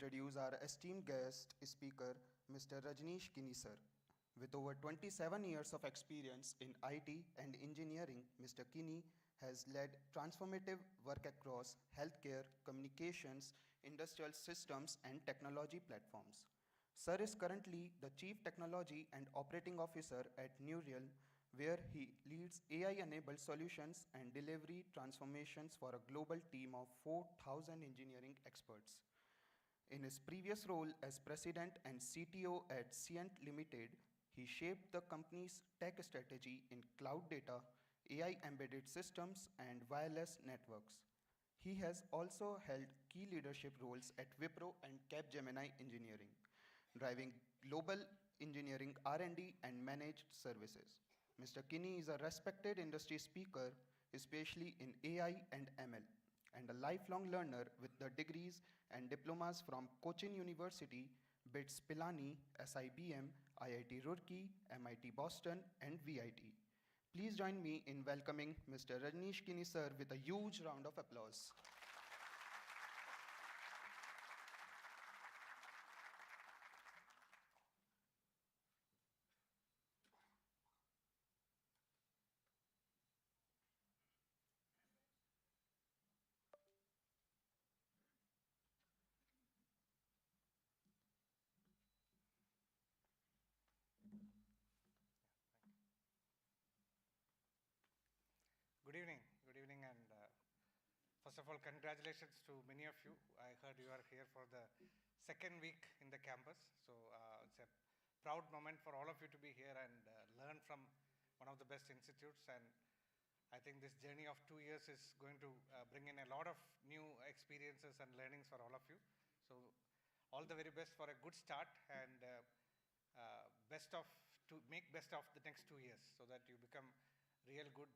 introduce our esteemed guest speaker, Mr. Rajaneesh Kini, sir. With over 27 years of experience in IT and engineering, Mr. Kini has led transformative work across healthcare, communications, industrial systems, and technology platforms. Sir is currently the Chief Technology and Operating Officer at Neurealm, where he leads AI-enabled solutions and delivery transformations for a global team of 4,000 engineering experts. In his previous role as president and CTO at Cient Limited, he shaped the company's tech strategy in cloud data, AI-embedded systems, and wireless networks. He has also held key leadership roles at Wipro and Capgemini Engineering, driving global engineering R&D and managed services. Mr. Kini is a respected industry speaker, especially in AI and ML, and a lifelong learner with the degrees and diplomas from Cochin University, BITS Pilani, SIBM, IIT Roorkee, MIT Boston, and VIT. Please join me in welcoming Mr. Rajaneesh Kini, sir, with a huge round of applause. Good evening, and first of all, congratulations to many of you. I heard you are here for the second week in the campus, so it's a proud moment for all of you to be here and learn from one of the best institutes. And I think this journey of 2 years is going to bring in a lot of new experiences and learnings for all of you. So all the very best for a good start, and make best of the next 2 years so that you become real good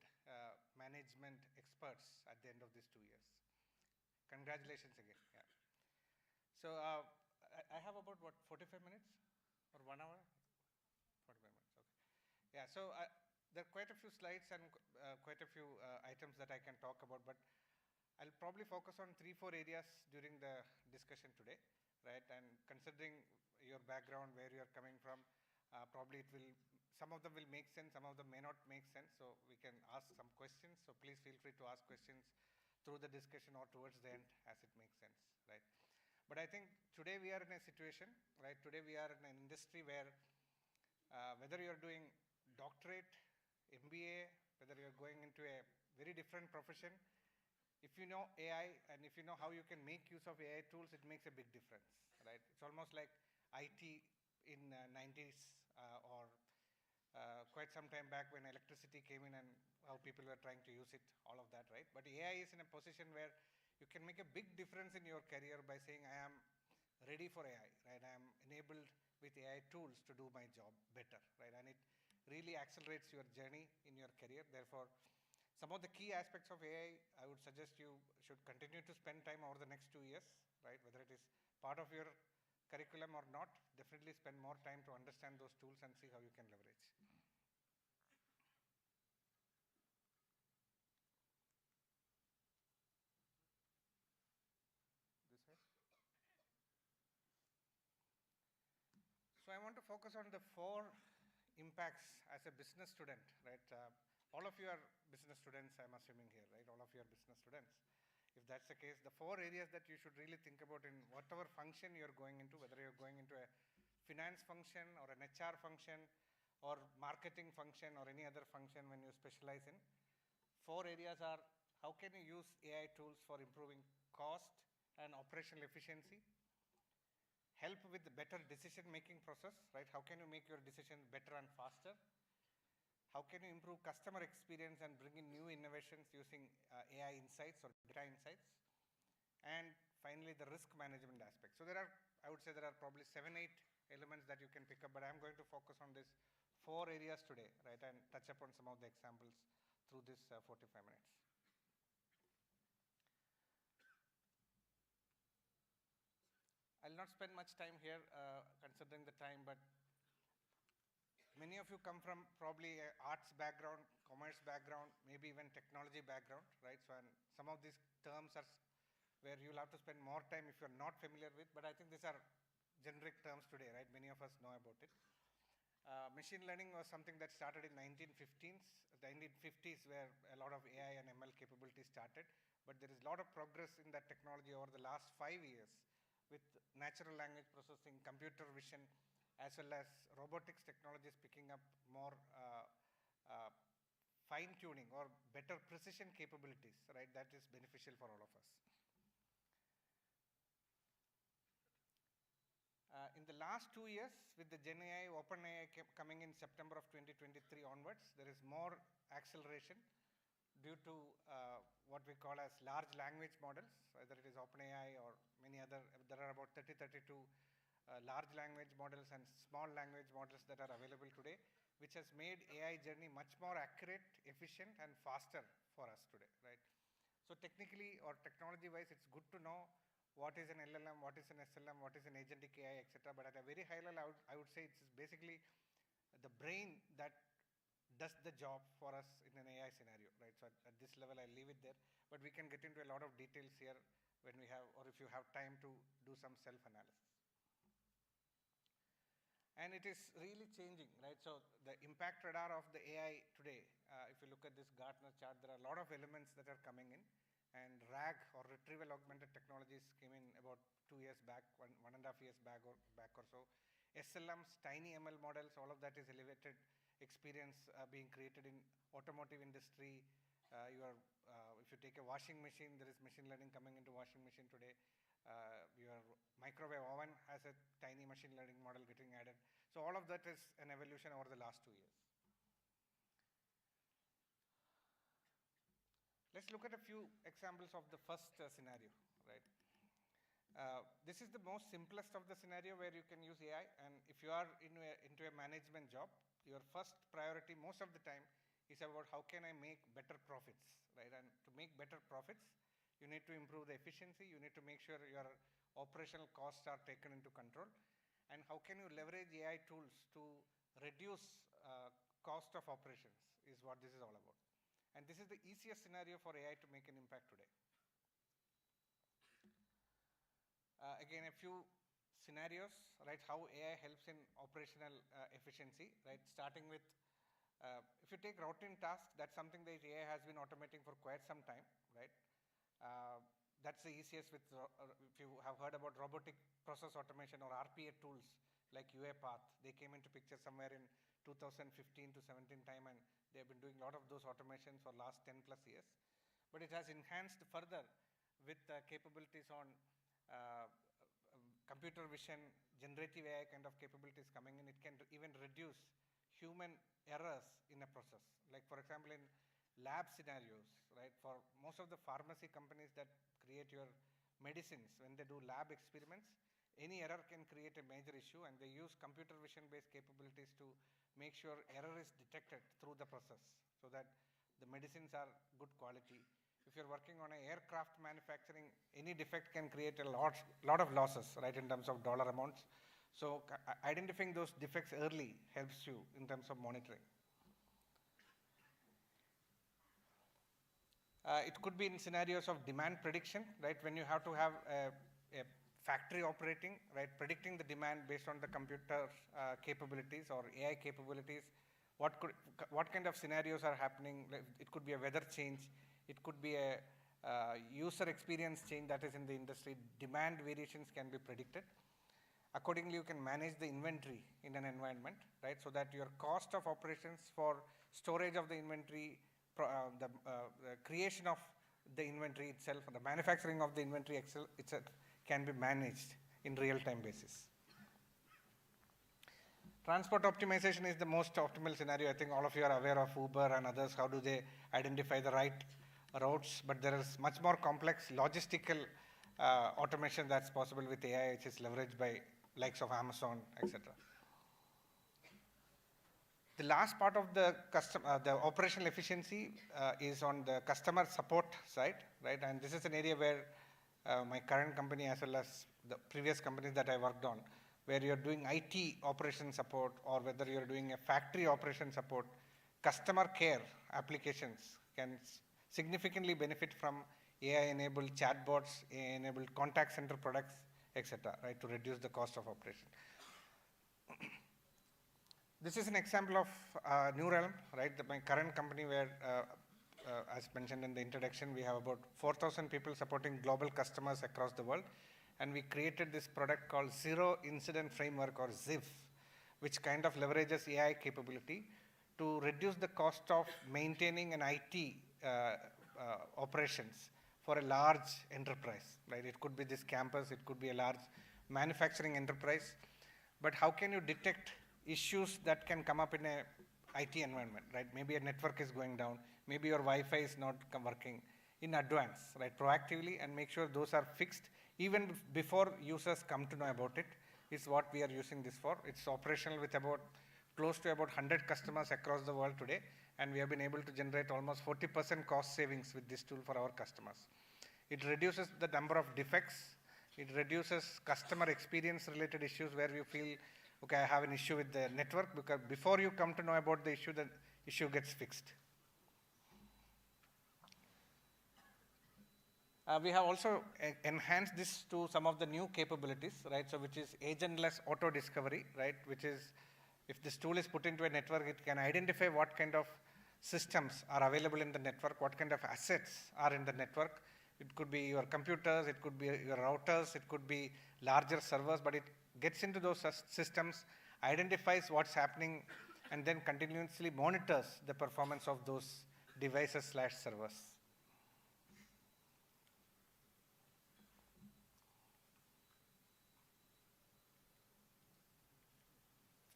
management experts at the end of these 2 years. Congratulations again. Yeah. So I have about, 45 minutes or 1 hour? 45 minutes, okay. Yeah, so there are quite a few slides and quite a few items that I can talk about, but I'll probably focus on 3-4 areas during the discussion today, right? And considering your background, where you're coming from, probably some of them will make sense, some of them may not make sense, so we can ask some questions. So please feel free to ask questions through the discussion or towards the end as it makes sense, right? But I think today we are in a situation, right? Today we are in an industry where whether you're doing doctorate, MBA, whether you're going into a very different profession, if you know AI and if you know how you can make use of AI tools, it makes a big difference, right? It's almost like IT in 90s or quite some time back when electricity came in and how people were trying to use it, all of that, right? But AI is in a position where you can make a big difference in your career by saying, I am ready for AI, right? I am enabled with AI tools to do my job better, right? And it really accelerates your journey in your career. Therefore, some of the key aspects of AI, I would suggest you should continue to spend time over the next 2 years, right? Whether it is part of your curriculum or not, definitely spend more time to understand those tools and see how you can leverage. This way. So I want to focus on the 4 impacts as a business student, right? All of you are business students, I'm assuming here, right? All of you are business students. If that's the case, the 4 areas that you should really think about in whatever function you're going into, whether you're going into a finance function or an HR function or marketing function or any other function when you specialize in, 4 areas are how can you use AI tools for improving cost and operational efficiency, help with the better decision-making process, right? How can you make your decisions better and faster? How can you improve customer experience and bring in new innovations using AI insights or data insights? And finally, the risk management aspect. So I would say there are probably 7-8 elements that you can pick up, but I'm going to focus on these 4 areas today, right? And touch upon some of the examples through this 45 minutes. I'll not spend much time here considering the time, but many of you come from probably an arts background, commerce background, maybe even technology background, right? So and some of these terms are where you'll have to spend more time if you're not familiar with, but I think these are generic terms today, right? Many of us know about it. Machine learning was something that started in 1915s, the 1950s, where a lot of AI and ML capabilities started. But there is a lot of progress in that technology over the last 5 years with natural language processing, computer vision, as well as robotics technologies picking up more fine-tuning or better precision capabilities, right? That is beneficial for all of us. In the last 2 years, with the Gen AI, OpenAI coming in September of 2023 onwards, there is more acceleration due to what we call as large language models, whether it is OpenAI or many other. There are about 32 large language models and small language models that are available today, which has made AI journey much more accurate, efficient, and faster for us today, right? So technically or technology-wise, it's good to know what is an LLM, what is an SLM, what is an agentic AI, etc. But at a very high level, I would say it's basically the brain that does the job for us in an AI scenario, right? So at this level, I'll leave it there. But we can get into a lot of details here when we have, or if you have time to do some self-analysis. And it is really changing, right? So the impact radar of the AI today, if you look at this Gartner chart, there are a lot of elements that are coming in. And RAG, or retrieval augmented technologies, came in about 2 years back, one and a half years back or so. SLMs, tiny ML models, all of that is elevated experience being created in automotive industry. If you take a washing machine, there is machine learning coming into washing machine today. Your microwave oven has a tiny machine learning model getting added. So all of that is an evolution over the last 2 years. Let's look at a few examples of the first scenario, right? This is the most simplest of the scenario where you can use AI. And if you are into a management job, your first priority most of the time is about how can I make better profits, right? And to make better profits, you need to improve the efficiency. You need to make sure your operational costs are taken into control. And how can you leverage AI tools to reduce cost of operations is what this is all about. And this is the easiest scenario for AI to make an impact today. Again, a few scenarios, right? How AI helps in operational efficiency, right? Starting with, if you take routine tasks, that's something that AI has been automating for quite some time, right? That's the easiest with, if you have heard about robotic process automation or RPA tools like UiPath, they came into picture somewhere in 2015 to 17 time, and they have been doing a lot of those automations for last 10 plus years. But it has enhanced further with capabilities on computer vision, generative AI kind of capabilities coming in. It can even reduce human errors in a process. Like for example, in lab scenarios, right? For most of the pharmacy companies that create your medicines, when they do lab experiments, any error can create a major issue, and they use computer vision based capabilities to make sure error is detected through the process so that the medicines are good quality. If you're working on an aircraft manufacturing, any defect can create a lot of losses, right, in terms of dollar amounts. So identifying those defects early helps you in terms of monitoring. It could be in scenarios of demand prediction, right? When you have to have a factory operating, right? Predicting the demand based on the computer capabilities or AI capabilities. What kind of scenarios are happening? It could be a weather change. It could be a user experience change that is in the industry. Demand variations can be predicted. Accordingly, you can manage the inventory in an environment, right? So that your cost of operations for storage of the inventory, the creation of the inventory itself, the manufacturing of the inventory itself can be managed in real-time basis. Transport optimization is the most optimal scenario. I think all of you are aware of Uber and others. How do they identify the right routes? But there is much more complex logistical automation that's possible with AI, which is leveraged by likes of Amazon, etc. The last part of the operational efficiency is on the customer support side, right? And this is an area where my current company, as well as the previous companies that I worked on, where you're doing IT operation support, or whether you're doing a factory operation support, customer care applications can significantly benefit from AI-enabled chatbots, AI-enabled contact center products, etc., right, to reduce the cost of operation. This is an example of Neurealm, right, my current company where, as mentioned in the introduction, we have about 4,000 people supporting global customers across the world. And we created this product called Zero Incident Framework, or ZIF, which kind of leverages AI capability to reduce the cost of maintaining an IT operations for a large enterprise, right? It could be this campus, it could be a large manufacturing enterprise. But how can you detect issues that can come up in a IT environment, right? Maybe a network is going down, maybe your Wi-Fi is not working in advance, right? Proactively, and make sure those are fixed even before users come to know about it, is what we are using this for. It's operational with close to about 100 customers across the world today, and we have been able to generate almost 40% cost savings with this tool for our customers. It reduces the number of defects, it reduces customer experience related issues where you feel, okay, I have an issue with the network, because before you come to know about the issue gets fixed. We have also enhanced this to some of the new capabilities, right? So which is agentless auto discovery, right? Which is, if this tool is put into a network, it can identify what kind of systems are available in the network, what kind of assets are in the network. It could be your computers, it could be your routers, it could be larger servers, but it gets into those systems, identifies what's happening, and then continuously monitors the performance of those devices/servers.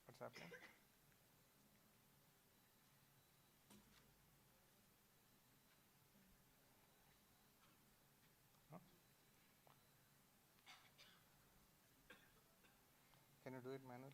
What's happening? No? Can you do it manually?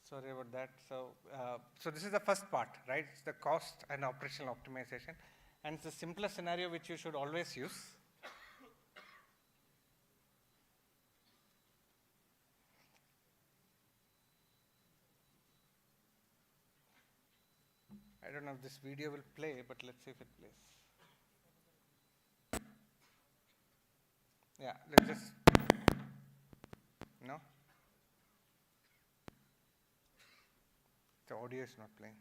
Sorry about that. So this is the first part, right? It's the cost and operational optimization. And it's the simplest scenario which you should always use. I don't know if this video will play, but let's see if it plays. Yeah, let's just, no? The audio is not playing.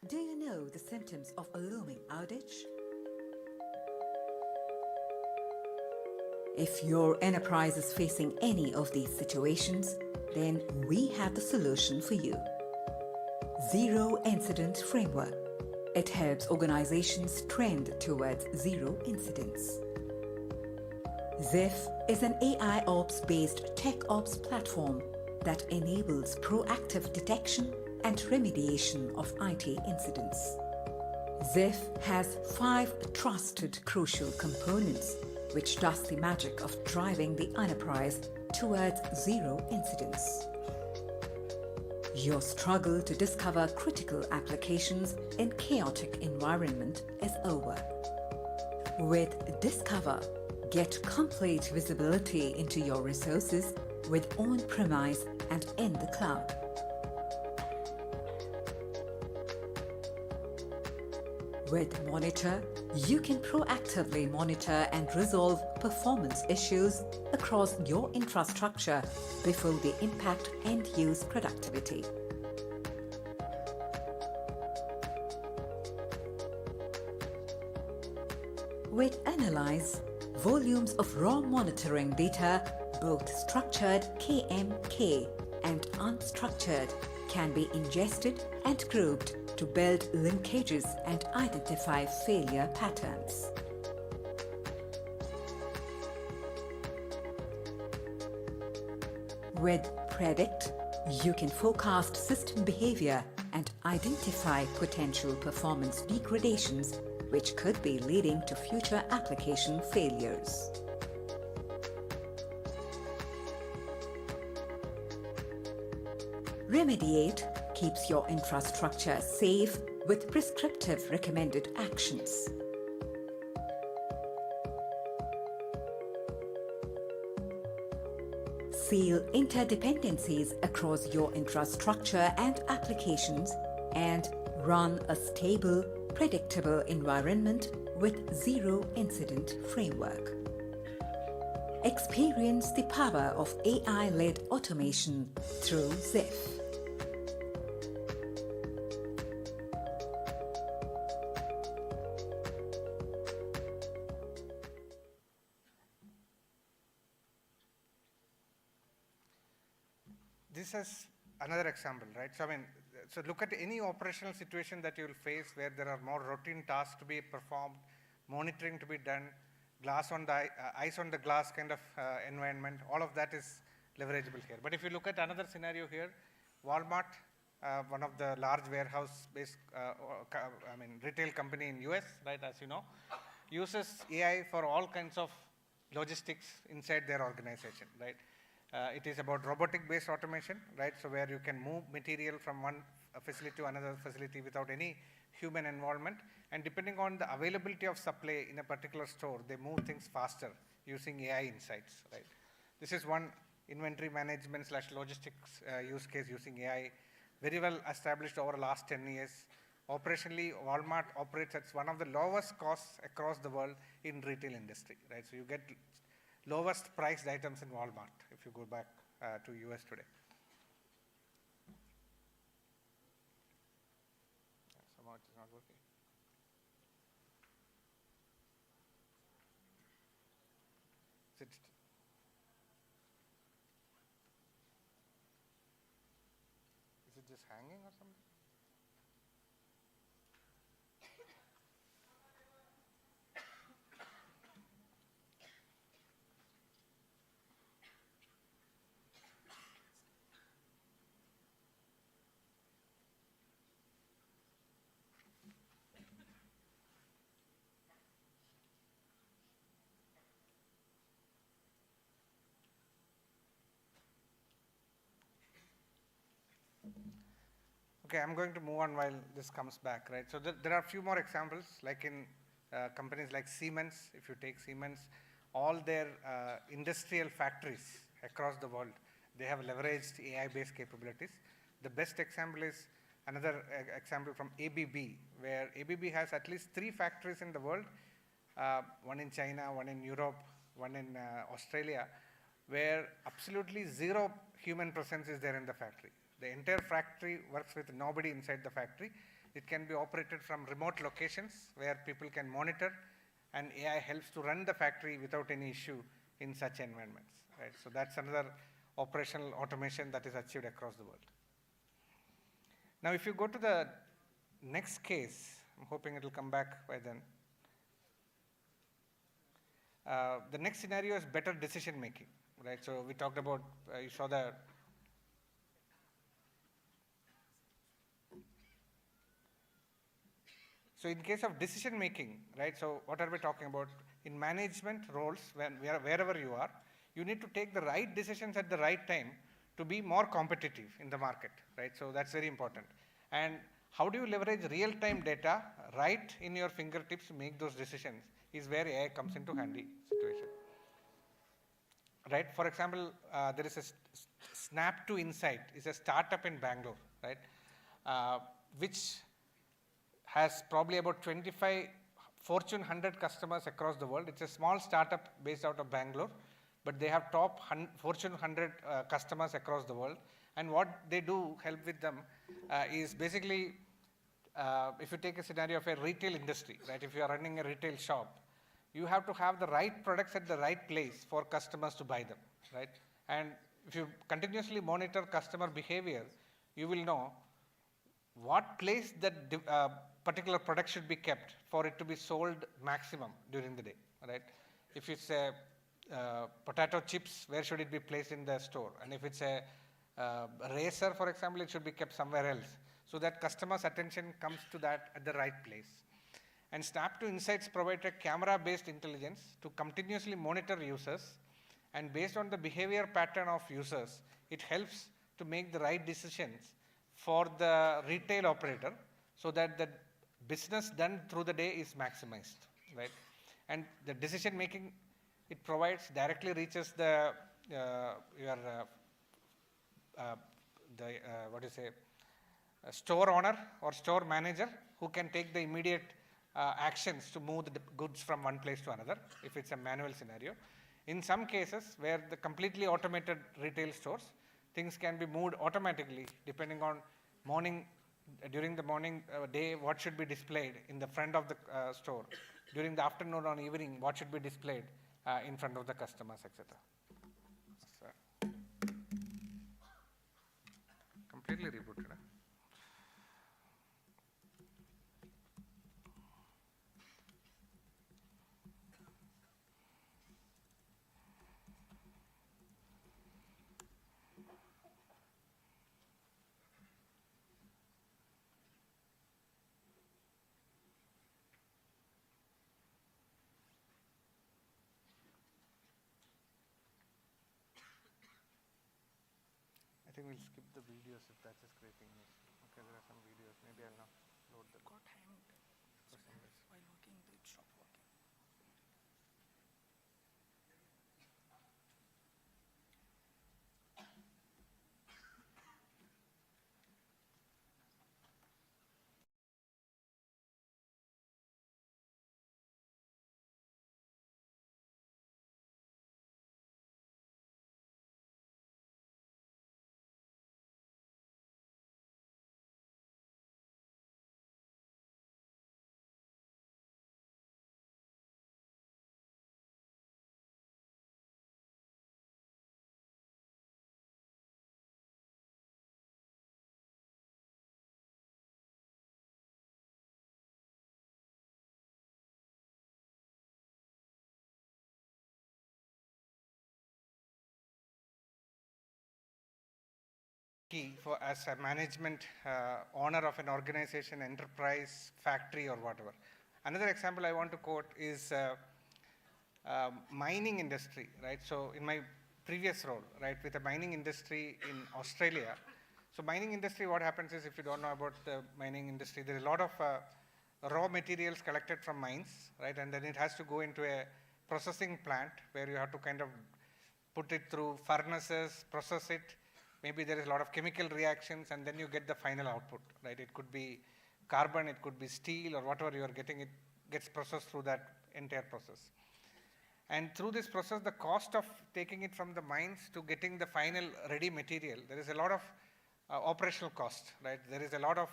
Do you know the symptoms of a looming outage? If your enterprise is facing any of these situations, then we have the solution for you. Zero Incident Framework. It helps organizations trend towards zero incidents. ZIF is an AI ops-based tech ops platform that enables proactive detection and remediation of IT incidents. ZIF has 5 trusted crucial components, which does the magic of driving the enterprise towards zero incidents. Your struggle to discover critical applications in chaotic environment is over. With Discover, get complete visibility into your resources with on-premise and in the cloud. With Monitor, you can proactively monitor and resolve performance issues across your infrastructure before they impact end-use productivity. With Analyze, volumes of raw monitoring data, both structured KMK and unstructured, can be ingested and grouped to build linkages and identify failure patterns. With Predict, you can forecast system behavior and identify potential performance degradations which could be leading to future application failures. Remediate keeps your infrastructure safe with prescriptive recommended actions. Seal interdependencies across your infrastructure and applications and run a stable, predictable environment with zero incident framework. Experience the power of AI-led automation through ZIF. This is another example, right? So look at any operational situation that you will face where there are more routine tasks to be performed, monitoring to be done, eyes on the glass kind of environment. All of that is leverageable here. But if you look at another scenario here, Walmart, one of the large warehouse-based, retail company in US, right, as you know, uses AI for all kinds of logistics inside their organization, right? It is about robotic-based automation, right? So where you can move material from one facility to another facility without any human involvement. And depending on the availability of supply in a particular store, they move things faster using AI insights, right? This is one inventory management / logistics use case using AI, very well established over the last 10 years. Operationally, Walmart operates at one of the lowest costs across the world in retail industry, right? So you get lowest priced items in Walmart if you go back to US today. Somehow it is not working. Is it just hanging or something? Okay, I'm going to move on while this comes back, right? So there are a few more examples, like in companies like Siemens. If you take Siemens, all their industrial factories across the world, they have leveraged AI-based capabilities. The best example is another example from ABB, where ABB has at least 3 factories in the world, one in China, one in Europe, one in Australia, where absolutely zero human presence is there in the factory. The entire factory works with nobody inside the factory. It can be operated from remote locations where people can monitor, and AI helps to run the factory without any issue in such environments, right? So that's another operational automation that is achieved across the world. Now, if you go to the next case, I'm hoping it will come back by then. The next scenario is better decision making, right? So we talked about, you saw the So in case of decision making, right, so what are we talking about? In management roles, wherever you are, you need to take the right decisions at the right time to be more competitive in the market, right? So that's very important. And how do you leverage real-time data right in your fingertips to make those decisions is where AI comes into handy situation. Right? For example, there is a Snap to Insight, is a startup in Bangalore, right? Which has probably about 25 Fortune 100 customers across the world. It's a small startup based out of Bangalore, but they have top Fortune 100 customers across the world. And what they do help with them is basically, if you take a scenario of a retail industry, right? If you are running a retail shop, you have to have the right products at the right place for customers to buy them, right? And if you continuously monitor customer behavior, you will know what place that particular product should be kept for it to be sold maximum during the day, right? If it's a potato chips, where should it be placed in the store? And if it's a razor, for example, it should be kept somewhere else so that customers' attention comes to that at the right place. And Snap2 Insights provided camera-based intelligence to continuously monitor users, and based on the behavior pattern of users, it helps to make the right decisions for the retail operator so that the business done through the day is maximized, right? And the decision making it provides directly reaches the store owner or store manager, who can take the immediate actions to move the goods from one place to another if it's a manual scenario. In some cases where the completely automated retail stores, things can be moved automatically depending on during the morning day what should be displayed in the front of the store, during the afternoon or evening what should be displayed in front of the customers, etc. So, completely rebooted. Huh? I think we'll skip the videos if that is creating an issue. Okay, there are some videos. Maybe I'll not load them. Got hanged while working, it stopped working. Key for as a management owner of an organization, enterprise, factory, or whatever. Another example I want to quote is mining industry, right? So in my previous role, right, with the mining industry in Australia. So mining industry, what happens is, if you don't know about the mining industry, there is a lot of raw materials collected from mines, right? And then it has to go into a processing plant where you have to kind of put it through furnaces, process it. Maybe there is a lot of chemical reactions, and then you get the final output, right? It could be carbon, it could be steel, or whatever you are getting, it gets processed through that entire process. And through this process, the cost of taking it from the mines to getting the final ready material, there is a lot of operational cost, right? There is a lot of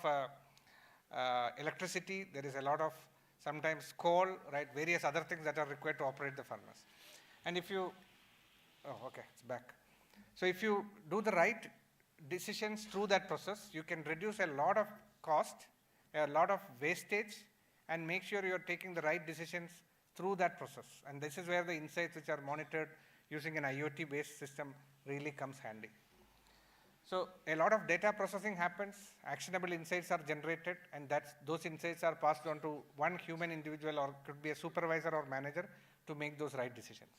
electricity, there is a lot of sometimes coal, right? Various other things that are required to operate the furnace. And if you, oh, okay, it's back. So if you do the right decisions through that process, you can reduce a lot of cost, a lot of wastage, and make sure you're taking the right decisions through that process. And this is where the insights which are monitored using an IoT-based system really comes handy. So a lot of data processing happens, actionable insights are generated, and those insights are passed on to one human individual, or could be a supervisor or manager, to make those right decisions.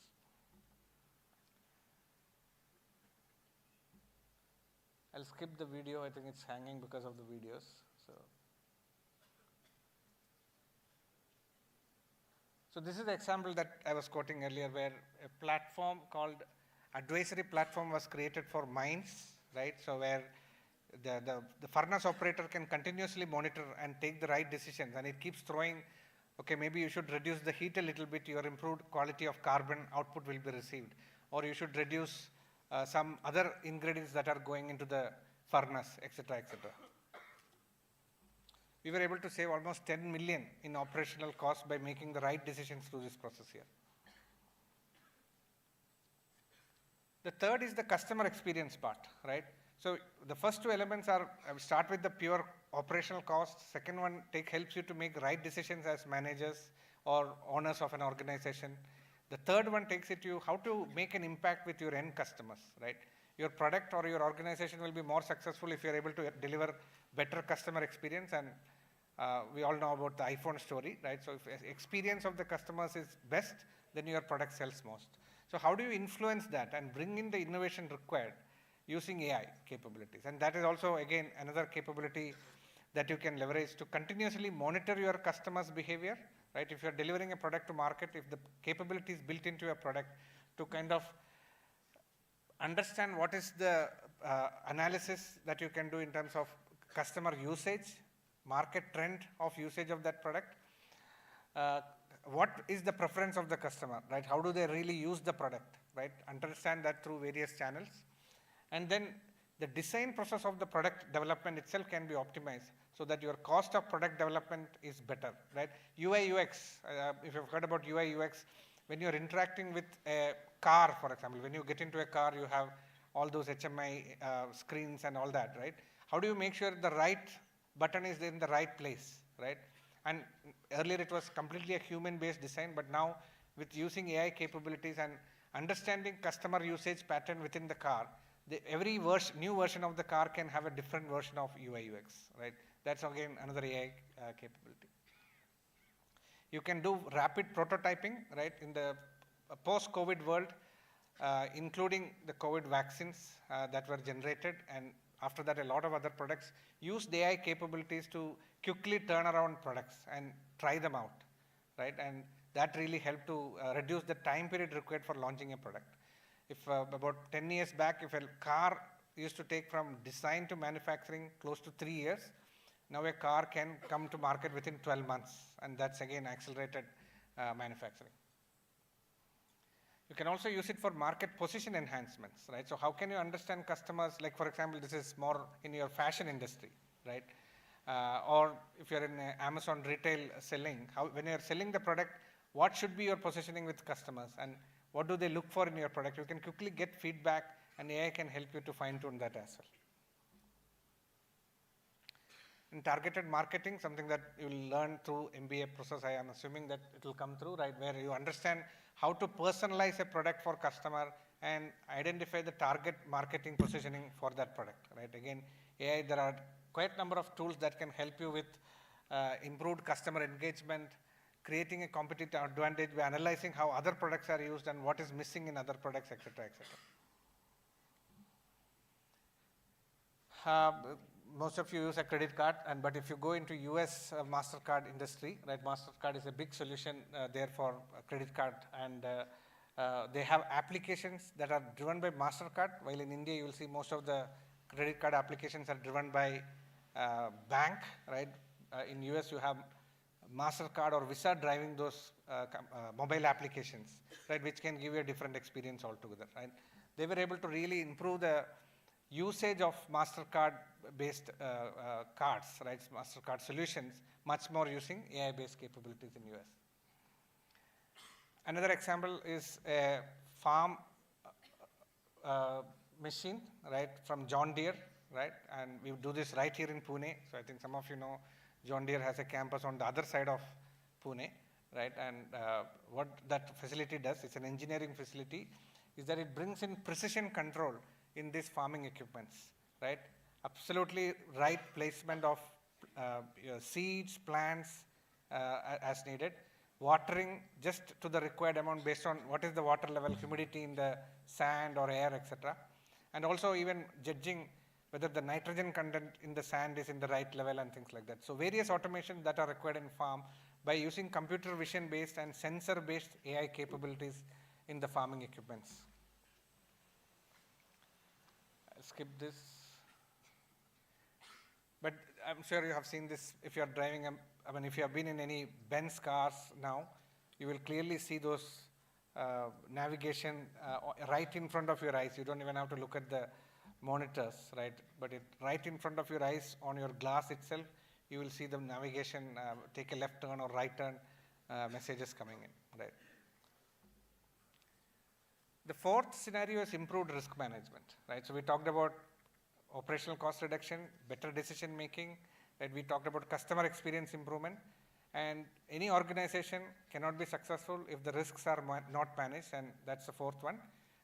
I'll skip the video. I think it's hanging because of the videos. So this is the example that I was quoting earlier, where a platform called advisory platform was created for mines, right? So where the furnace operator can continuously monitor and take the right decisions, and it keeps throwing, okay, maybe you should reduce the heat a little bit, your improved quality of carbon output will be received, or you should reduce some other ingredients that are going into the furnace, etc., etc. We were able to save almost 10 million in operational costs by making the right decisions through this process here. The third is the customer experience part, right? So the first two elements are, start with the pure operational costs. Second one helps you to make right decisions as managers or owners of an organization. The third one takes it to how to make an impact with your end customers, right? Your product or your organization will be more successful if you're able to deliver better customer experience, and We all know about the iPhone story, right? So if experience of the customers is best, then your product sells most. So how do you influence that and bring in the innovation required using AI capabilities? And that is also, again, another capability that you can leverage to continuously monitor your customers' behavior, right? If you're delivering a product to market, if the capability is built into your product to kind of understand what is the analysis that you can do in terms of customer usage, market trend of usage of that product, what is the preference of the customer, right? How do they really use the product, right? Understand that through various channels. And then the design process of the product development itself can be optimized so that your cost of product development is better, right? UI UX, if you've heard about UI UX, when you're interacting with a car, for example, when you get into a car, you have all those HMI screens and all that, right? How do you make sure the right button is in the right place, right? And earlier it was completely a human-based design, but now with using AI capabilities and understanding customer usage pattern within the car, every new version of the car can have a different version of UI UX, right? That's again another AI capability. You can do rapid prototyping, right? In the post-COVID world, including the COVID vaccines that were generated, and after that a lot of other products used AI capabilities to quickly turn around products and try them out, right? And that really helped to reduce the time period required for launching a product. If about 10 years back, if a car used to take from design to manufacturing close to 3 years, now a car can come to market within 12 months, and that's again accelerated manufacturing. You can also use it for market position enhancements, right? So how can you understand customers, like for example, this is more in your fashion industry, right? Or if you're in Amazon retail selling, when you're selling the product, what should be your positioning with customers and what do they look for in your product? You can quickly get feedback and AI can help you to fine tune that as well. In targeted marketing, something that you will learn through MBA process, I am assuming that it will come through, right? Where you understand how to personalize a product for customer and identify the target marketing positioning for that product, right? Again, AI, there are quite a number of tools that can help you with improved customer engagement, creating a competitive advantage by analyzing how other products are used and what is missing in other products, etc., etc. Most of you use a credit card, but if you go into US MasterCard industry, right, MasterCard is a big solution there for credit card, and they have applications that are driven by MasterCard, while in India you will see most of the credit card applications are driven by bank, right? In US you have MasterCard or Visa driving those mobile applications, right, which can give you a different experience altogether, right? They were able to really improve the usage of MasterCard-based cards, right, MasterCard solutions, much more using AI-based capabilities in US. Another example is a farm machine, right, from John Deere, right, and we do this right here in Pune. So I think some of you know John Deere has a campus on the other side of Pune, right, and what that facility does, it's an engineering facility, is that it brings in precision control in these farming equipments, right? Absolutely right placement of seeds, plants as needed, watering just to the required amount based on what is the water level, humidity in the sand or air, etc. And also even judging whether the nitrogen content in the sand is in the right level and things like that. So various automations that are required in farm by using computer vision based and sensor based AI capabilities in the farming equipments. I'll skip this. But I'm sure you have seen this if you are driving, I mean, if you have been in any Benz cars now, you will clearly see those navigation right in front of your eyes. You don't even have to look at the monitors, right? But right in front of your eyes on your glass itself, you will see the navigation, take a left turn or right turn messages coming in, right? The fourth scenario is improved risk management, right? So we talked about operational cost reduction, better decision making, right? We talked about customer experience improvement, and any organization cannot be successful if the risks are not managed, and that's the fourth one.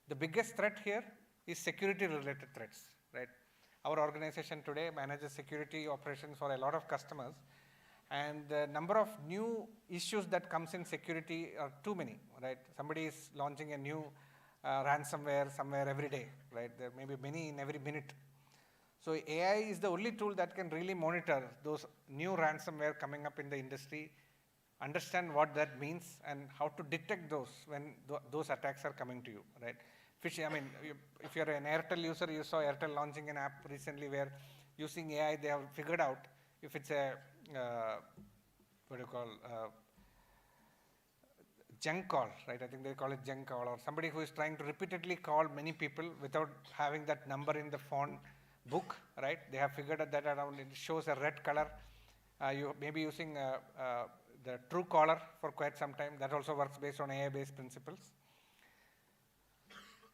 The biggest threat here is security related threats, right? Our organization today manages security operations for a lot of customers, And the number of new issues that comes in security are too many, right? Somebody is launching a new ransomware somewhere every day, right? There may be many in every minute. So AI is the only tool that can really monitor those new ransomware coming up in the industry, understand what that means, and how to detect those when those attacks are coming to you, right? I mean, if you're an Airtel user, you saw Airtel launching an app recently where using AI, they have figured out if it's a, what do you call, junk call, right? I think they call it junk call, or somebody who is trying to repeatedly call many people without having that number in the phone book, right? They have figured that around. It shows a red color. You may be using the true caller for quite some time. That also works based on AI-based principles.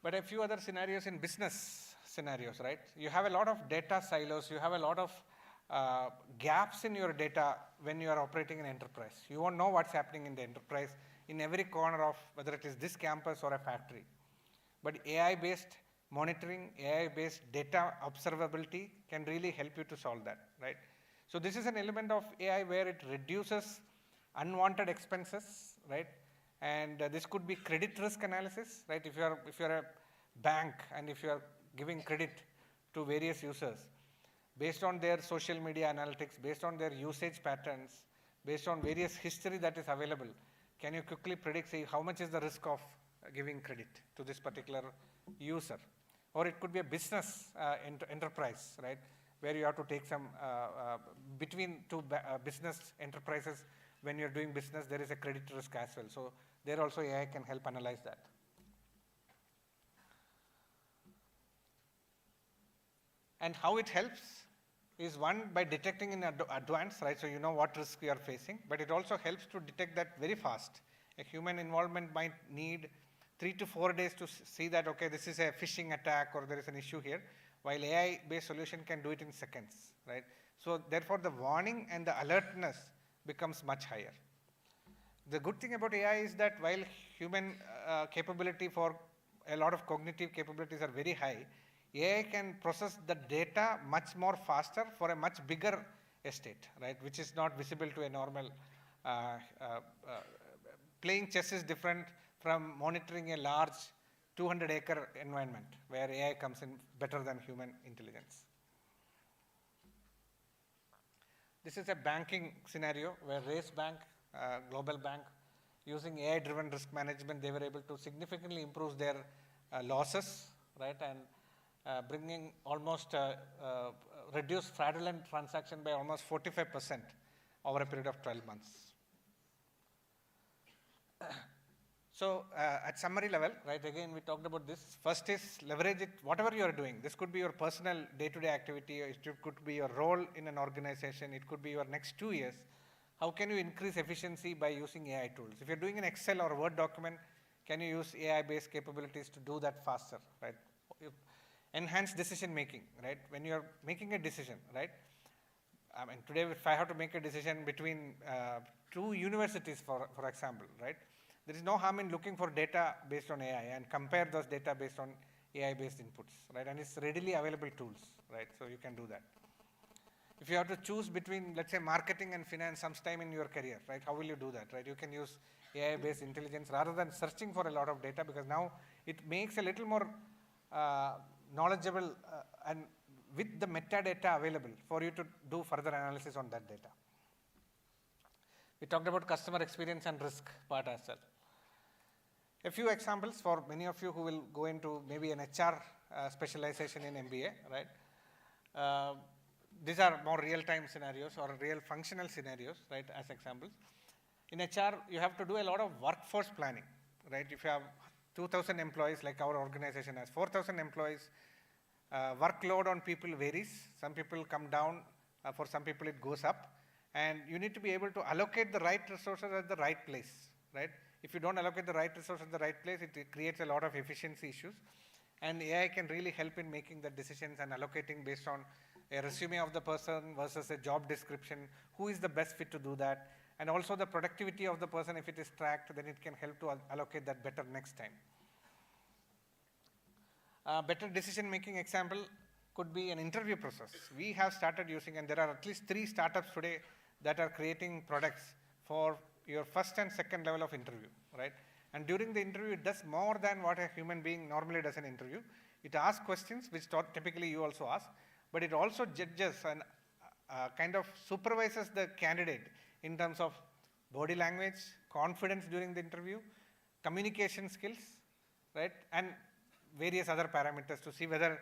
But a few other scenarios in business scenarios, right? You have a lot of data silos. You have a lot of gaps in your data when you are operating in enterprise. You won't know what's happening in the enterprise in every corner of whether it is this campus or a factory. But AI-based monitoring, AI-based data observability can really help you to solve that, right? So this is an element of AI where it reduces unwanted expenses, right? And this could be credit risk analysis, right? If you're a bank and if you are giving credit to various users, based on their social media analytics, based on their usage patterns, based on various history that is available, can you quickly predict, say, how much is the risk of giving credit to this particular user? Or it could be a business enterprise, right, where you have to take some, between two business enterprises, when you're doing business, there is a credit risk as well. So there also AI can help analyze that. And how it helps is, one, by detecting in advance, right? So you know what risk you are facing, but it also helps to detect that very fast. A human involvement might need 3 to 4 days to see that, okay, this is a phishing attack or there is an issue here, while AI-based solution can do it in seconds, right? So therefore, the warning and the alertness becomes much higher. The good thing about AI is that while human capability for a lot of cognitive capabilities are very high, AI can process the data much more faster for a much bigger estate, right, which is not visible to a normal. Playing chess is different from monitoring a large 200-acre environment where AI comes in better than human intelligence. This is a banking scenario where Race Bank, global bank, using AI-driven risk management, they were able to significantly improve their losses, right, and bringing almost reduce fraudulent transaction by almost 45% over a period of 12 months. So at summary level, right, again, we talked about this. First is leverage it, whatever you are doing. This could be your personal day-to-day activity, or it could be your role in an organization, it could be your next 2 years. How can you increase efficiency by using AI tools? If you're doing an Excel or Word document, can you use AI-based capabilities to do that faster, right? Enhance decision making, right? When you're making a decision, right? I mean, today, if I have to make a decision between 2 universities, for example, right? There is no harm in looking for data based on AI and compare those data based on AI-based inputs, right? And it's readily available tools, right? So you can do that. If you have to choose between, let's say, marketing and finance sometime in your career, right? How will you do that, right? You can use AI-based intelligence rather than searching for a lot of data, because now it makes a little more knowledgeable and with the metadata available for you to do further analysis on that data. We talked about customer experience and risk part as well. A few examples for many of you who will go into maybe an HR specialization in MBA, right? These are more real-time scenarios or real functional scenarios, right, as examples. In HR, you have to do a lot of workforce planning, right? If you have 2,000 employees, like our organization has 4,000 employees, workload on people varies. Some people come down, for some people it goes up. And you need to be able to allocate the right resources at the right place, right? If you don't allocate the right resource at the right place, it creates a lot of efficiency issues. And AI can really help in making the decisions and allocating based on a resume of the person versus a job description, who is the best fit to do that, and also the productivity of the person. If it is tracked, then it can help to allocate that better next time. Better decision-making example could be an interview process. We have started using, and there are at least 3 startups today that are creating products for your first and second level of interview, right? And during the interview, it does more than what a human being normally does in interview. It asks questions, which typically you also ask, but it also judges and kind of supervises the candidate in terms of body language, confidence during the interview, communication skills, right? And various other parameters to see whether,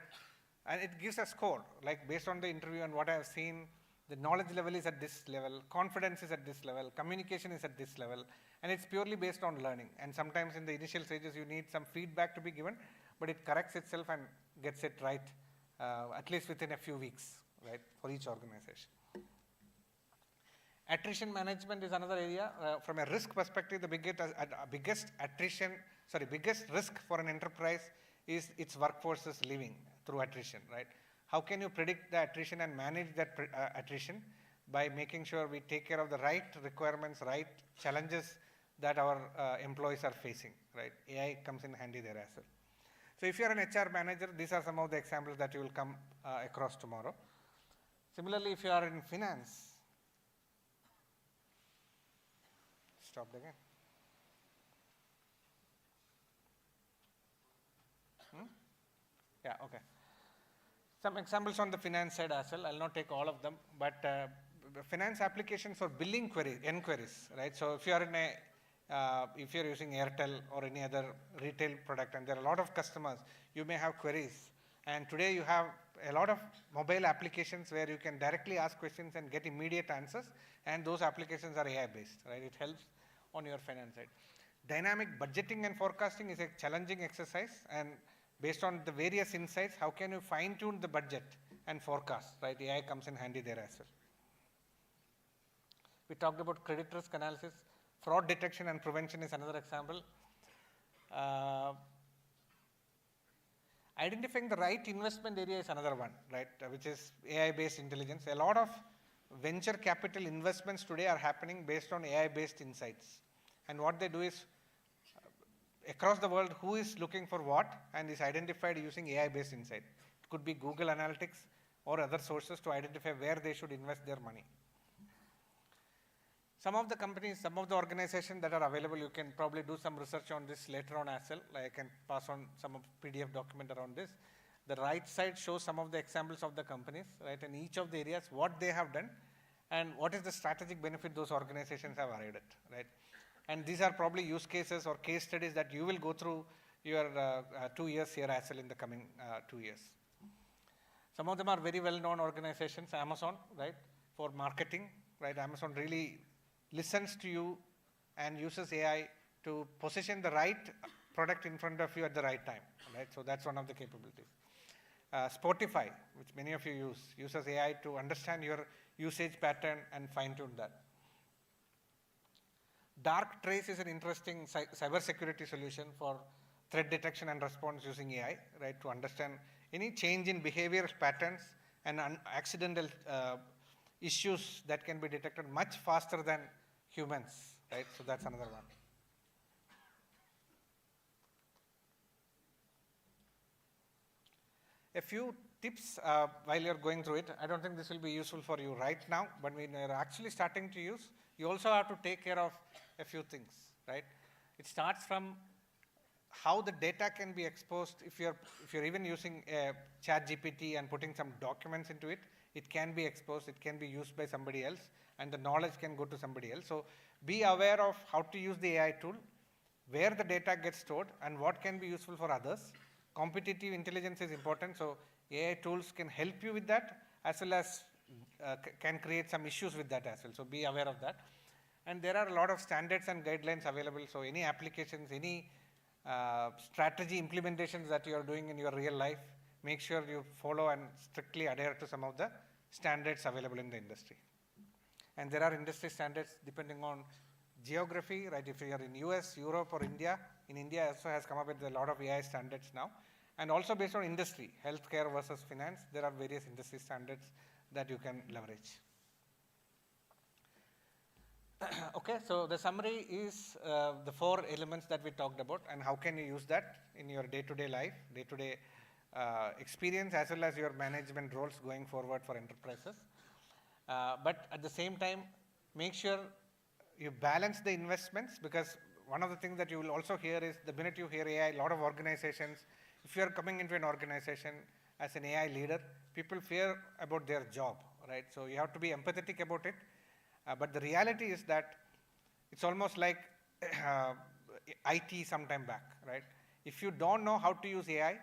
and it gives a score, like based on the interview and what I have seen, the knowledge level is at this level, confidence is at this level, communication is at this level, and it's purely based on learning. And sometimes in the initial stages, you need some feedback to be given, but it corrects itself and gets it right, at least within a few weeks, right, for each organization. Attrition management is another area. From a risk perspective, the biggest risk for an enterprise is its workforces leaving through attrition, right? How can you predict the attrition and manage that attrition? By making sure we take care of the right requirements, right challenges that our employees are facing, right? AI comes in handy there as well. So if you are an HR manager, these are some of the examples that you will come across tomorrow. Similarly, if you are in finance, stopped again. Yeah, okay. Some examples on the finance side as well. I'll not take all of them, but finance applications for billing inquiries, right? So if you are in if you're using Airtel or any other retail product and there are a lot of customers, you may have queries. And today you have a lot of mobile applications where you can directly ask questions and get immediate answers, and those applications are AI based, right? It helps on your finance side. Dynamic budgeting and forecasting is a challenging exercise, and based on the various insights, how can you fine tune the budget and forecast, right? AI comes in handy there as well. We talked about credit risk analysis. Fraud detection and prevention is another example. Identifying the right investment area is another one, right? Which is AI-based intelligence. A lot of venture capital investments today are happening based on AI-based insights. And what they do is, across the world, who is looking for what and is identified using AI-based insight. It could be Google Analytics or other sources to identify where they should invest their money. Some of the companies, some of the organizations that are available, you can probably do some research on this later on as well. Like I can pass on some of PDF document around this. The right side shows some of the examples of the companies, right, in each of the areas, what they have done, and what is the strategic benefit those organizations have arrived at, right? And these are probably use cases or case studies that you will go through your 2 years here as well in the coming 2 years. Some of them are very well-known organizations. Amazon, right, for marketing, right? Amazon really listens to you and uses AI to position the right product in front of you at the right time, right? So that's one of the capabilities. Spotify, which many of you use, uses AI to understand your usage pattern and fine-tune that. Dark Trace is an interesting cybersecurity solution for threat detection and response using AI, right, to understand any change in behavior patterns and accidental issues that can be detected much faster than humans, right? So that's another one. A few tips while you're going through it. I don't think this will be useful for you right now, but when you're actually starting to use, you also have to take care of a few things, right? It starts from how the data can be exposed. If you're even using ChatGPT and putting some documents into it, it can be exposed, it can be used by somebody else, and the knowledge can go to somebody else. So be aware of how to use the AI tool, where the data gets stored, and what can be useful for others. Competitive intelligence is important, so AI tools can help you with that, as well as can create some issues with that as well. So be aware of that. And there are a lot of standards and guidelines available, so any applications, any strategy implementations that you are doing in your real life, make sure you follow and strictly adhere to some of the standards available in the industry. And there are industry standards depending on geography, right? If you are in US, Europe, or India, in India also has come up with a lot of AI standards now. And also based on industry, healthcare versus finance, there are various industry standards that you can leverage. Okay, so the summary is the 4 elements that we talked about, and how can you use that in your day-to-day life, day-to-day experience, as well as your management roles going forward for enterprises. But at the same time, make sure you balance the investments, because one of the things that you will also hear is the minute you hear AI, a lot of organizations, if you are coming into an organization as an AI leader, people fear about their job, right? So you have to be empathetic about it. But the reality is that it's almost like IT sometime back, right? If you don't know how to use AI,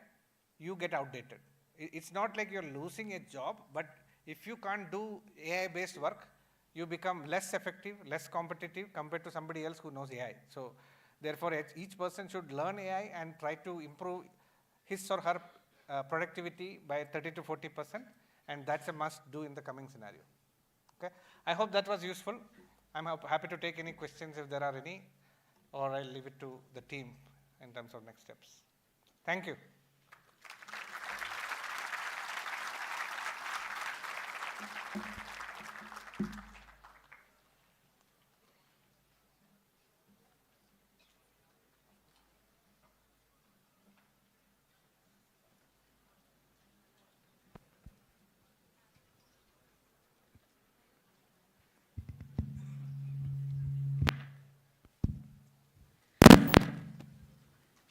you get outdated. It's not like you're losing a job, but if you can't do AI-based work, you become less effective, less competitive compared to somebody else who knows AI. So therefore, each person should learn AI and try to improve his or her productivity by 30 to 40%, and that's a must do in the coming scenario. Okay, I hope that was useful. I'm happy to take any questions if there are any, or I'll leave it to the team in terms of next steps. Thank you.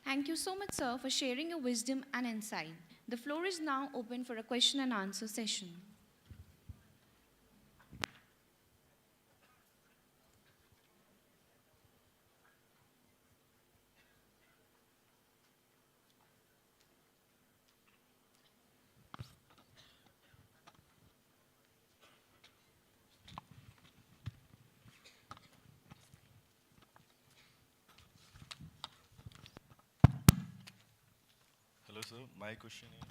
Thank you so much, sir, for sharing your wisdom and insight. The floor is now open for a question and answer session. Hello, sir. My question is,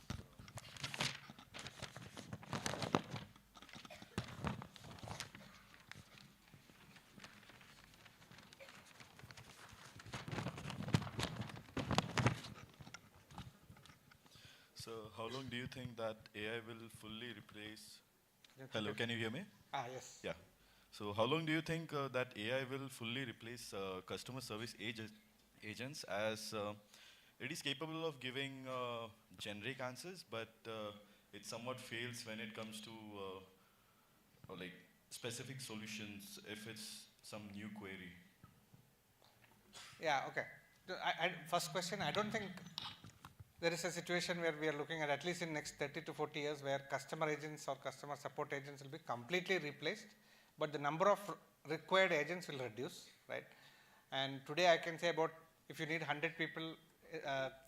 so how long do you think that AI will fully replace? Hello, can you hear me? Yes. Yeah. So how long do you think that AI will fully replace customer service agents, as it is capable of giving generic answers, but it somewhat fails when it comes to like specific solutions if it's some new query? Yeah, okay. First question, I don't think there is a situation where we are looking at least in next 30 to 40 years, where customer agents or customer support agents will be completely replaced, but the number of required agents will reduce, right? And today I can say about, if you need 100 people,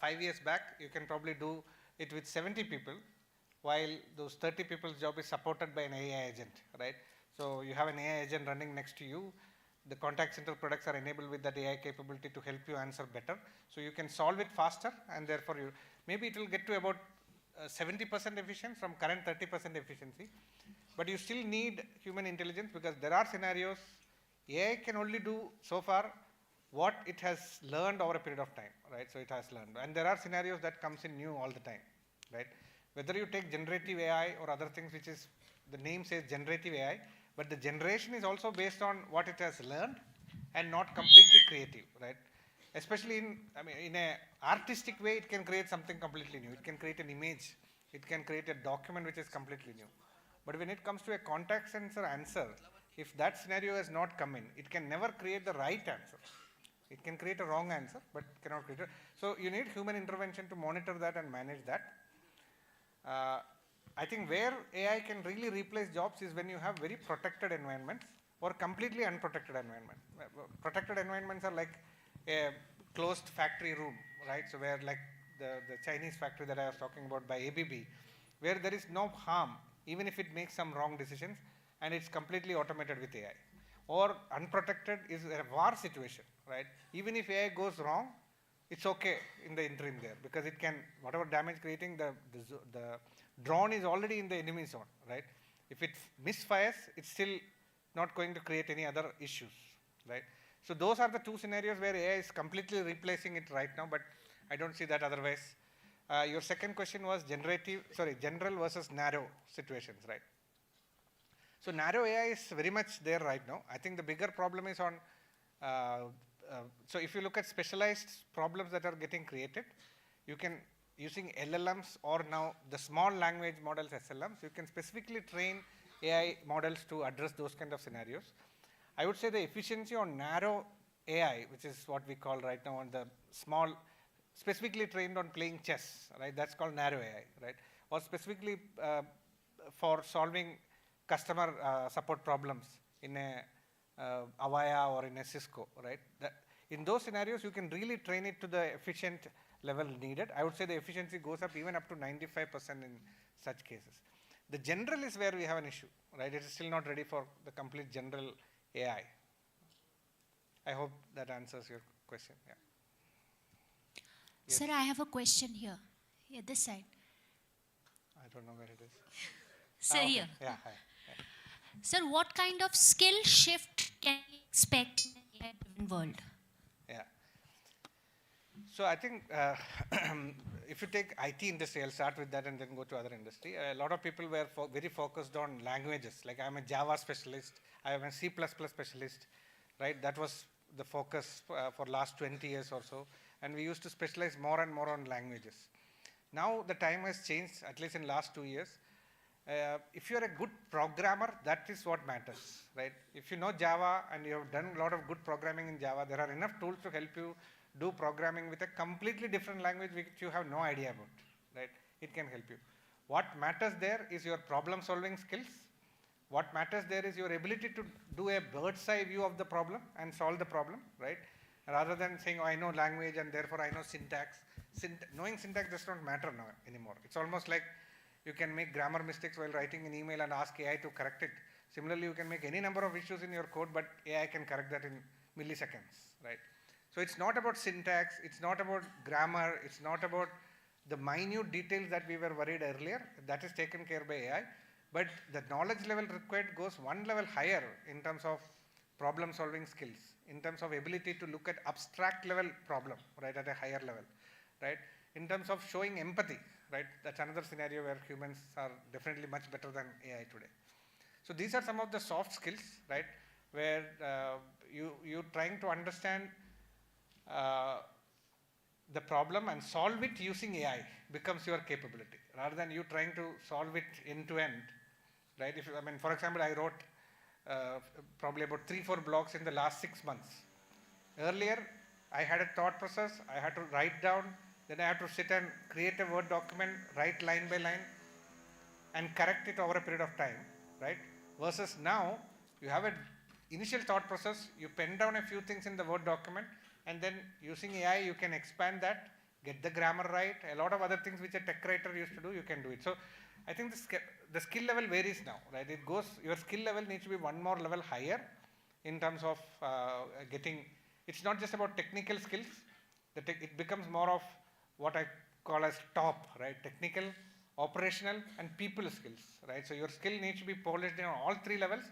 5 years back, you can probably do it with 70 people, while those 30 people's job is supported by an AI agent, right? So you have an AI agent running next to you. The contact center products are enabled with that AI capability to help you answer better. So you can solve it faster, and therefore maybe it will get to about 70% efficient from current 30% efficiency. But you still need human intelligence, because there are scenarios AI can only do so far what it has learned over a period of time, right? So it has learned. And there are scenarios that comes in new all the time, right? Whether you take generative AI or other things, which is, the name says generative AI, but the generation is also based on what it has learned and not completely creative, right? Especially in a artistic way, it can create something completely new. It can create an image. It can create a document which is completely new. But when it comes to a contact center answer, if that scenario has not come in, it can never create the right answer. It can create a wrong answer, but cannot create it. So you need human intervention to monitor that and manage that. I think where AI can really replace jobs is when you have very protected environments or completely unprotected environments. Protected environments are like a closed factory room, right? So where, like the Chinese factory that I was talking about by ABB, where there is no harm, even if it makes some wrong decisions, and it's completely automated with AI. Or unprotected is a war situation, right? Even if AI goes wrong, it's okay in the interim there, because it can, whatever damage creating, the drone is already in the enemy zone, right? If it misfires, it's still not going to create any other issues, right? So those are the two scenarios where AI is completely replacing it right now, but I don't see that otherwise. Your second question was general versus narrow situations, right? So narrow AI is very much there right now. I think the bigger problem is on, so if you look at specialized problems that are getting created, you can, using LLMs or now the small language models, SLMs, you can specifically train AI models to address those kind of scenarios. I would say the efficiency on narrow AI, which is what we call right now on the small, specifically trained on playing chess, right? That's called narrow AI, right? Or specifically for solving customer support problems in a Avaya or in a Cisco, right? In those scenarios, you can really train it to the efficient level needed. I would say the efficiency goes up even up to 95% in such cases. The general is where we have an issue, right? It is still not ready for the complete general AI. I hope that answers your question. Yeah. Yes. Sir, I have a question here. Here, this side. I don't know where it is. Sir, Okay. here. Yeah, hi. Yeah. Sir, what kind of skill shift can we expect in the AI-driven world? Yeah. So I think if you take IT industry, I'll start with that and then go to other industry. A lot of people were very focused on languages. Like I'm a Java specialist, I am a C++ specialist, right? That was the focus for last 20 years or so. And we used to specialize more and more on languages. Now the time has changed, at least in last 2 years. If you're a good programmer, that is what matters, right? If you know Java and you have done a lot of good programming in Java, there are enough tools to help you do programming with a completely different language which you have no idea about, right? It can help you. What matters there is your problem solving skills. What matters there is your ability to do a bird's eye view of the problem and solve the problem, right? Rather than saying, oh, I know language and therefore I know syntax. Knowing syntax does not matter now anymore. It's almost like you can make grammar mistakes while writing an email and ask AI to correct it. Similarly, you can make any number of issues in your code, but AI can correct that in milliseconds, right? So it's not about syntax, it's not about grammar, it's not about the minute details that we were worried earlier. That is taken care by AI. But the knowledge level required goes one level higher in terms of problem solving skills, in terms of ability to look at abstract level problem, right, at a higher level, right? In terms of showing empathy, right? That's another scenario where humans are definitely much better than AI today. So these are some of the soft skills, right? Where you're trying to understand the problem and solve it using AI becomes your capability, rather than you trying to solve it end to end, right? For example, I wrote probably about 3-4 blogs in the last 6 months. Earlier, I had a thought process, I had to write down, then I had to sit and create a Word document, write line by line, and correct it over a period of time, right? Versus now, you have an initial thought process, you pen down a few things in the Word document, and then using AI, you can expand that, get the grammar right, a lot of other things which a tech writer used to do, you can do it. So I think the skill level varies now, right? Your skill level needs to be one more level higher in terms of getting, it's not just about technical skills, it becomes more of what I call as top, right? Technical, operational, and people skills, right? So your skill needs to be polished on all 3 levels.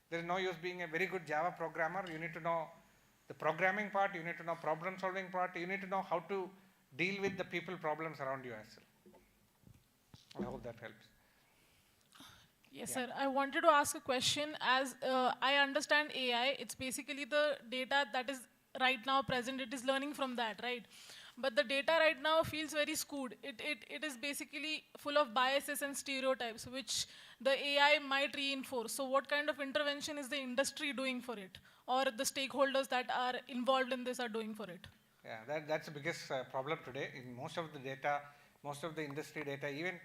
There is no use being a very good Java programmer. You need to know the programming part, you need to know problem solving part, you need to know how to deal with the people problems around you as well. I hope that helps. Yes, Yeah. sir. I wanted to ask a question. As I understand AI, it's basically the data that is right now present. It is learning from that, right? But the data right now feels very skewed. It is basically full of biases and stereotypes, which the AI might reinforce. So what kind of intervention is the industry doing for it? Or the stakeholders that are involved in this are doing for it? Yeah, that's the biggest problem today. In most of the data, most of the industry data, even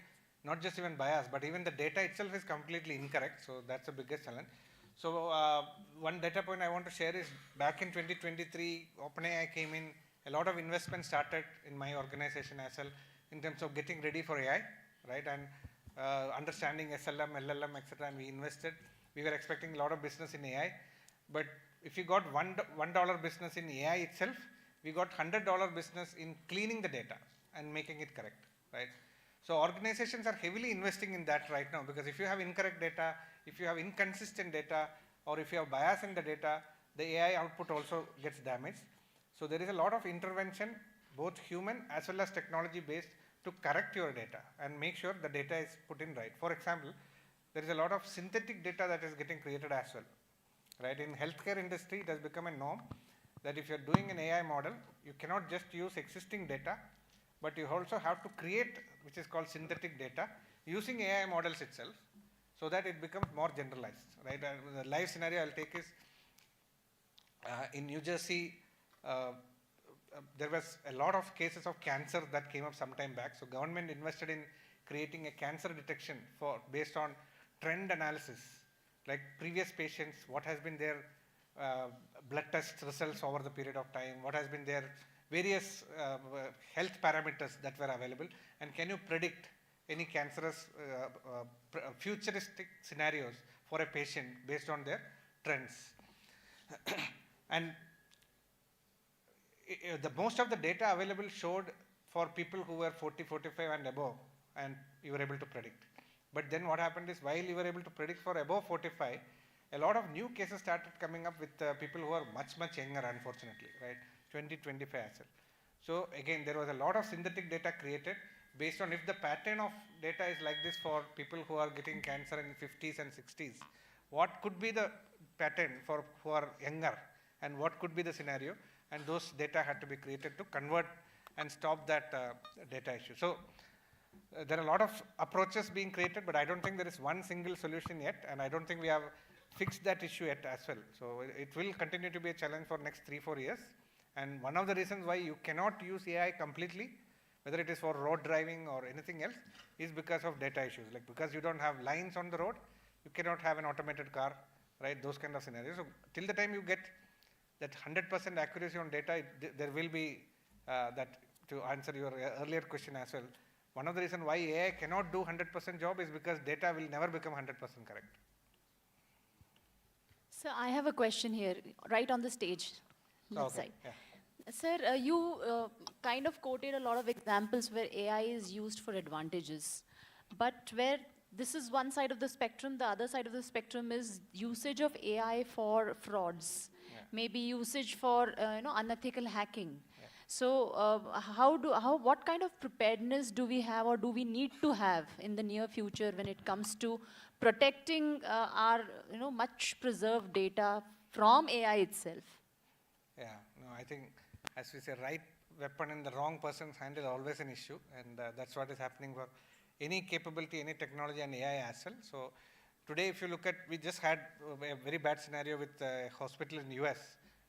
not just even bias, but even the data itself is completely incorrect. So that's the biggest challenge. So one data point I want to share is back in 2023, OpenAI came in, a lot of investment started in my organization as well in terms of getting ready for AI, right? And understanding SLM, LLM, etc. And we invested. We were expecting a lot of business in AI. But if you got $1 business in AI itself, we got $100 business in cleaning the data and making it correct, right? So organizations are heavily investing in that right now, because if you have incorrect data, if you have inconsistent data, or if you have bias in the data, the AI output also gets damaged. So there is a lot of intervention, both human as well as technology based, to correct your data and make sure the data is put in right. For example, there is a lot of synthetic data that is getting created as well, right? In healthcare industry, it has become a norm that if you're doing an AI model, you cannot just use existing data, but you also have to create, which is called synthetic data, using AI models itself, so that it becomes more generalized, right? The live scenario I'll take is, In New Jersey, there was a lot of cases of cancer that came up some time back. So government invested in creating a cancer detection based on trend analysis, like previous patients, what has been their blood test results over the period of time, what has been their various health parameters that were available, and can you predict any cancerous futuristic scenarios for a patient based on their trends. And the most of the data available showed for people who were 40, 45 and above, and you were able to predict. But then what happened is, while you were able to predict for above 45, a lot of new cases started coming up with people who are much, much younger, unfortunately, right? 20, 25 as well. So again, there was a lot of synthetic data created based on if the pattern of data is like this for people who are getting cancer in 50s and 60s, what could be the pattern for who are younger, and what could be the scenario, and those data had to be created to convert and stop that data issue. So there are a lot of approaches being created, but I don't think there is one single solution yet, and I don't think we have fixed that issue yet as well. So it will continue to be a challenge for next 3-4 years. And one of the reasons why you cannot use AI completely, whether it is for road driving or anything else, is because of data issues. Like because you don't have lines on the road, you cannot have an automated car, right? Those kind of scenarios. So till the time you get that 100% accuracy on data, there will be that, to answer your earlier question as well. One of the reasons why AI cannot do 100% job is because data will never become 100% correct. Sir, I have a question here, right on the stage, left side. Yeah. Sir, you kind of quoted a lot of examples where AI is used for advantages, but where this is one side of the spectrum, the other side of the spectrum is usage of AI for frauds, maybe usage for unethical hacking. Yeah. So what kind of preparedness do we have, or do we need to have in the near future when it comes to protecting our much preserved data from AI itself? Yeah, no, I think, as we say, right weapon in the wrong person's hand is always an issue, and that's what is happening for any capability, any technology, and AI as well. So today, if you look at, we just had a very bad scenario with a hospital in US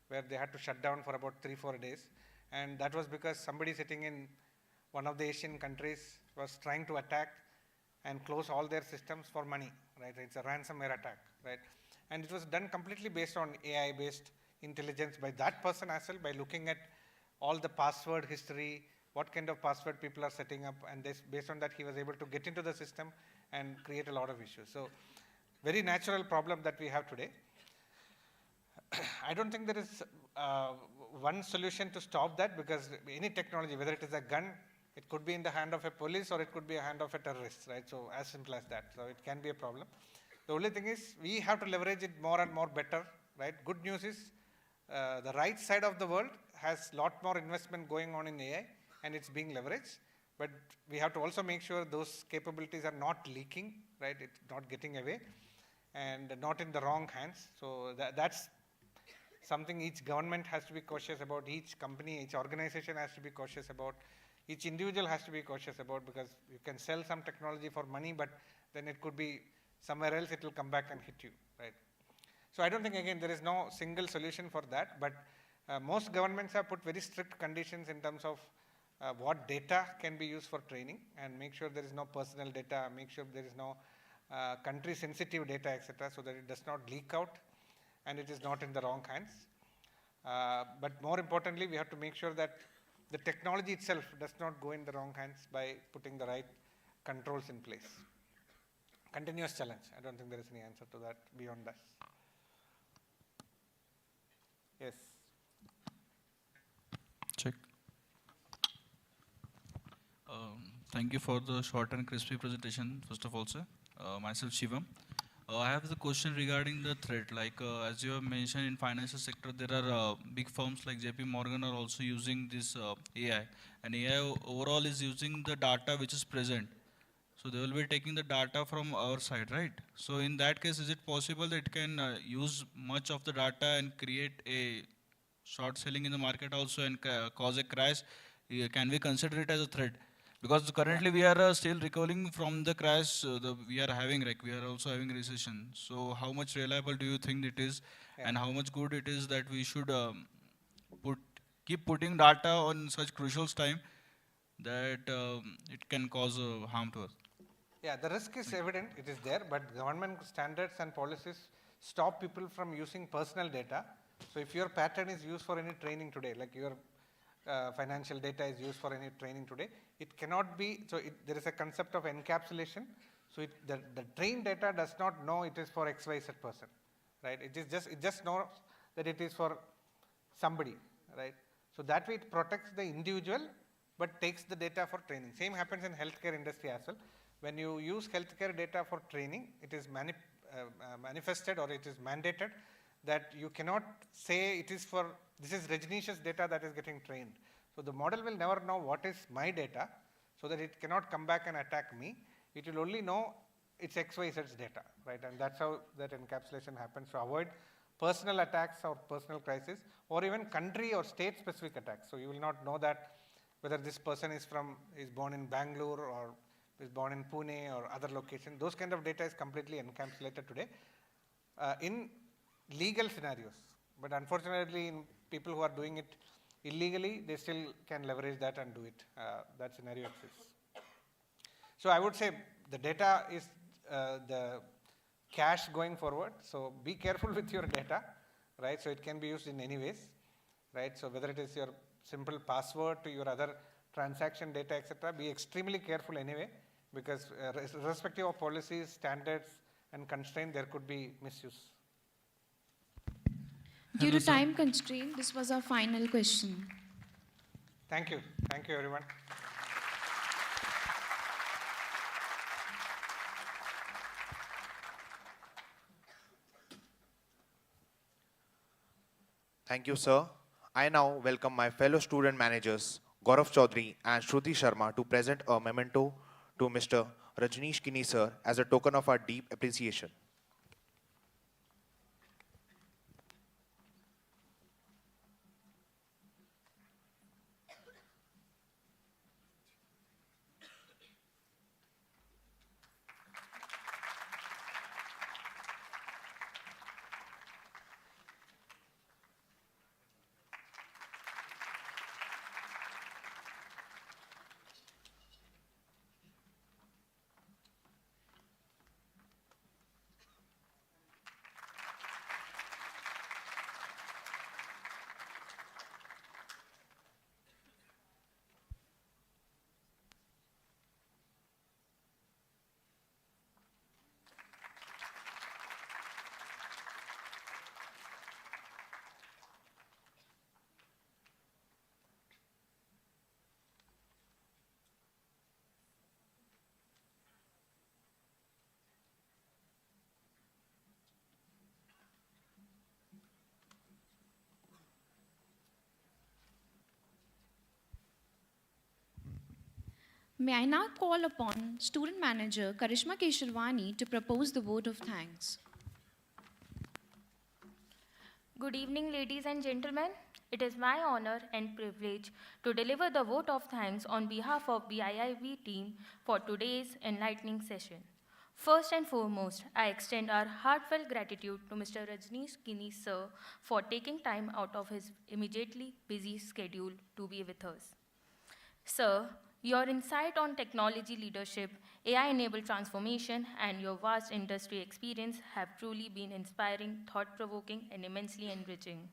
where they had to shut down for about 3-4 days, and that was because somebody sitting in one of the Asian countries was trying to attack and close all their systems for money, right? It's a ransomware attack, right? And it was done completely based on AI-based intelligence by that person as well, by looking at all the password history, what kind of password people are setting up, and based on that he was able to get into the system and create a lot of issues. So very natural problem that we have today. I don't think there is one solution to stop that, because any technology, whether it is a gun, it could be in the hand of a police or it could be a hand of a terrorist, right? So as simple as that. So it can be a problem. The only thing is we have to leverage it more and more better, right? Good news is the right side of the world has a lot more investment going on in AI, and it's being leveraged. But we have to also make sure those capabilities are not leaking, right? It's not getting away and not in the wrong hands. So that's something each government has to be cautious about, each company, each organization has to be cautious about, each individual has to be cautious about, because you can sell some technology for money, but then it could be somewhere else, it will come back and hit you, right? So I don't think, again, there is no single solution for that, but most governments have put very strict conditions in terms of what data can be used for training, and make sure there is no personal data, make sure there is no country sensitive data, etc., so that it does not leak out and it is not in the wrong hands. But more importantly, we have to make sure that the technology itself does not go in the wrong hands by putting the right controls in place. Continuous challenge. I don't think there is any answer to that beyond that. Yes. Check. Thank you for the short and crispy presentation, first of all, sir. Myself, Shivam. I have the question regarding the threat. Like, as you have mentioned, in financial sector, there are big firms like JP Morgan are also using this AI. And AI overall is using the data which is present. So they will be taking the data from our side, right? So in that case, is it possible that it can use much of the data and create a short selling in the market also and cause a crash? Can we consider it as a threat? Because currently we are still recovering from the crash we are having, like we are also having recession. So how much reliable do you think it is, and how much good it is that we should put keep putting data on such crucial time that it can cause harm to us? Yeah, the risk is evident, it is there, but government standards and policies stop people from using personal data. So if your pattern is used for any training today, like your financial data is used for any training today, it cannot be, so there is a concept of encapsulation. So the trained data does not know it is for XYZ person, right? It just knows that it is for somebody, right? So that way it protects the individual, but takes the data for training. Same happens in healthcare industry as well. When you use healthcare data for training, it is manifested, or it is mandated that you cannot say it is for, this is Rajneesh's data that is getting trained. So the model will never know what is my data, so that it cannot come back and attack me. It will only know it's XYZ's data, right? And that's how that encapsulation happens, to avoid personal attacks or personal crisis, or even country or state specific attacks. So you will not know that whether this person is born in Bangalore or is born in Pune or other location. Those kind of data is completely encapsulated today in legal scenarios. But unfortunately, in people who are doing it illegally, they still can leverage that and do it. That scenario exists. So I would say the data is the cash going forward. So be careful with your data, right? So it can be used in any ways, right? So whether it is your simple password to your other transaction data, etc., be extremely careful anyway, because irrespective of policies, standards, and constraint, there could be misuse. Due to time constraint, this was our final question. Thank you. Thank you, everyone. Thank you, sir. I now welcome my fellow student managers, Gaurav Chaudhary and Shruti Sharma, to present a memento to Mr. Rajaneesh Kini, sir, as a token of our deep appreciation. May I now call upon Student Manager Karishma Keshwarwani to propose the vote of thanks. Good evening, ladies and gentlemen. It is my honor and privilege to deliver the vote of thanks on behalf of BIIB team for today's enlightening session. First and foremost, I extend our heartfelt gratitude to Mr. Rajaneesh Kini, sir, for taking time out of his immediately busy schedule to be with us. Sir, your insight on technology leadership, AI-enabled transformation, and your vast industry experience have truly been inspiring, thought-provoking, and immensely enriching.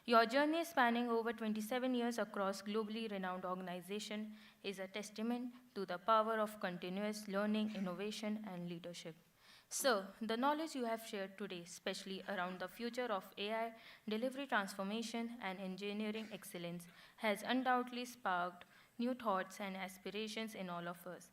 Your journey spanning over 27 years across globally renowned organizations is a testament to the power of continuous learning, innovation, and leadership. Sir, the knowledge you have shared today, especially around the future of AI, delivery transformation, and engineering excellence, has undoubtedly sparked new thoughts and aspirations in all of us.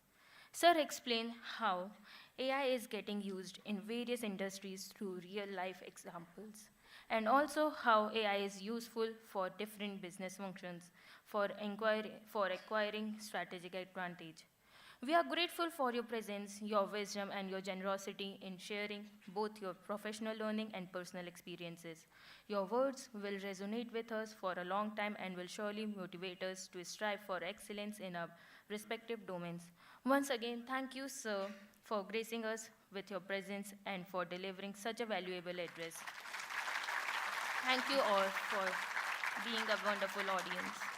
Sir, explain how AI is getting used in various industries through real-life examples, and also how AI is useful for different business functions for acquiring strategic advantage. We are grateful for your presence, your wisdom, and your generosity in sharing both your professional learning and personal experiences. Your words will resonate with us for a long time and will surely motivate us to strive for excellence in our respective domains. Once again, thank you, sir, for gracing us with your presence and for delivering such a valuable address. Thank you all for being a wonderful audience.